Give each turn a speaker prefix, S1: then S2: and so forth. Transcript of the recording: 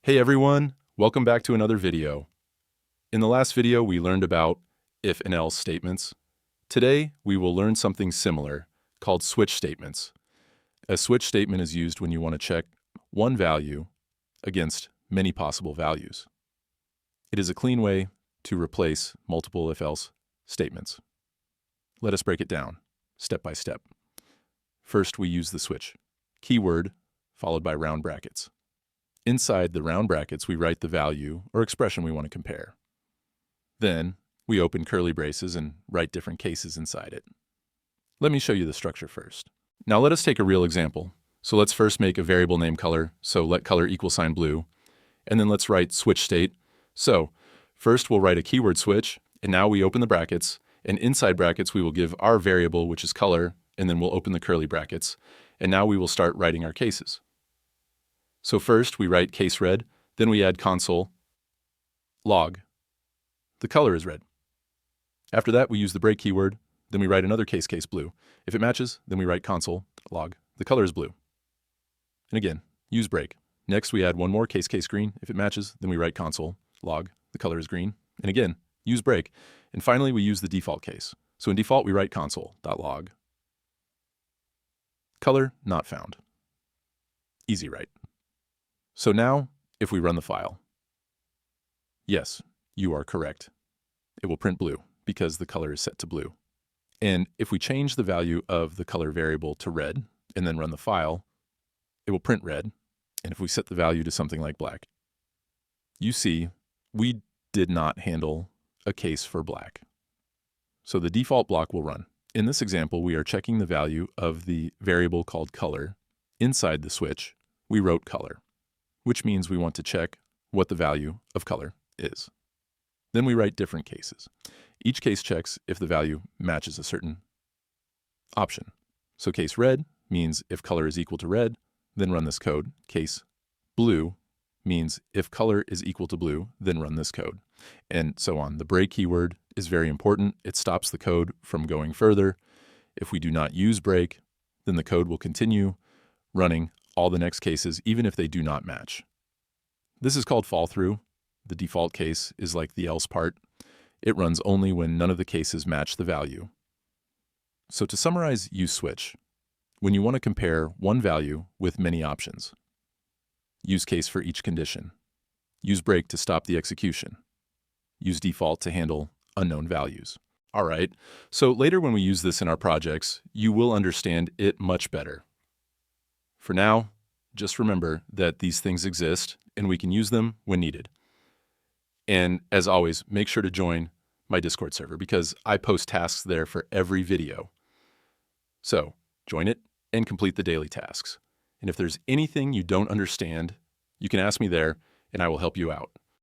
S1: Hey everyone, welcome back to another video. In the last video, we learned about if and else statements. Today, we will learn something similar called switch statements. A switch statement is used when you want to check one value against many possible values. It is a clean way to replace multiple if-else statements. Let us break it down, step by step. First, we use the switch keyword followed by round brackets. Inside the round brackets, we write the value or expression we want to compare. Then, we open curly braces and write different cases inside it. Let me show you the structure first. Now let us take a real example. So let's first make a variable name color, so let color = blue, and then let's write switch state. So first we'll write a keyword switch, and now we open the brackets, and inside brackets we will give our variable, which is color, and then we'll open the curly brackets, and now we will start writing our cases. So first we write case red, then we add console log. The color is red. After that we use the break keyword, then we write another case blue. If it matches, then we write console log. The color is blue. And again, use break. Next we add one more case green. If it matches, then we write console log. The color is green. And again, use break. And finally we use the default case. So in default we write console.log. Color not found. Easy, right? So now, if we run the file, yes, you are correct. It will print blue because the color is set to blue. And if we change the value of the color variable to red and then run the file, it will print red. And if we set the value to something like black, you see we did not handle a case for black. So the default block will run. In this example, we are checking the value of the variable called color. Inside the switch, we wrote color, which means we want to check what the value of color is. Then we write different cases. Each case checks if the value matches a certain option. So case red means if color is equal to red, then run this code. Case blue means if color is equal to blue, then run this code, and so on. The break keyword is very important. It stops the code from going further. If we do not use break, then the code will continue running all the next cases, even if they do not match. This is called fall through. The default case is like the else part. It runs only when none of the cases match the value. So to summarize use switch, when you want to compare one value with many options, use case for each condition, use break to stop the execution, use default to handle unknown values. All right, so later when we use this in our projects, you will understand it much better. For now, just remember that these things exist and we can use them when needed. And as always, make sure to join my Discord server because I post tasks there for every video. So join it and complete the daily tasks. And if there's anything you don't understand, you can ask me there and I will help you out.